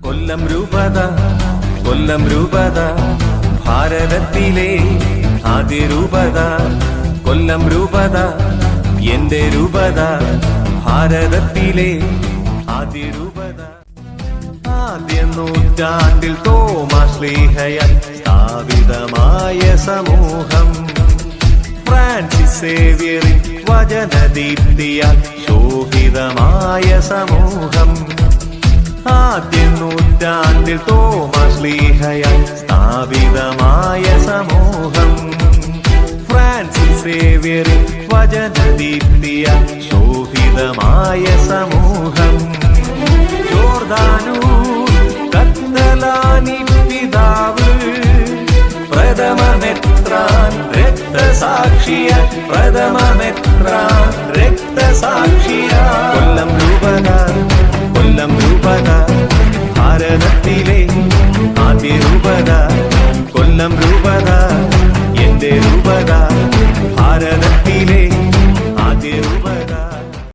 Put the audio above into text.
കൊല്ലം രൂപത കൊല്ലം രൂപത ഭാരതത്തിലെ ആദ്യ രൂപത കൊല്ലം രൂപത എന്റെ രൂപത ഭാരതത്തിലെ ആദ്യ രൂപത ആദ്യ നൂറ്റാണ്ടിൽ തോമാശ്ലീഹയാൽ സ്ഥാപിതമായ സമൂഹം ഫ്രാൻസിസ് സേവ്യറിൻ വചനദീപ്തിയാൽ ശോഭിതമായ സമൂഹം ആദ്യ നൂറ്റാണ്ടിൽ തോമാശ്ലീഹയാൽ സ്ഥാപിതമായ സമൂഹം ഫ്രാൻസിസ് സേവ്യറിൻ വചനദീപ്തിയാൽ ശോഭിതമായ സമൂഹം ജോർദാനൂർ കത്തലാനി പിതാവ് പ്രഥമമെത്രാൻ രക്തസാക്ഷിയ പ്രഥമമെത്രാൻ രക്തസാക്ഷിയ കൊല്ലം രൂപത കൊല്ലം രൂപത ഭാരതത്തിലെ ആദ്യ രൂപത കൊല്ലം രൂപത എന്റെ രൂപത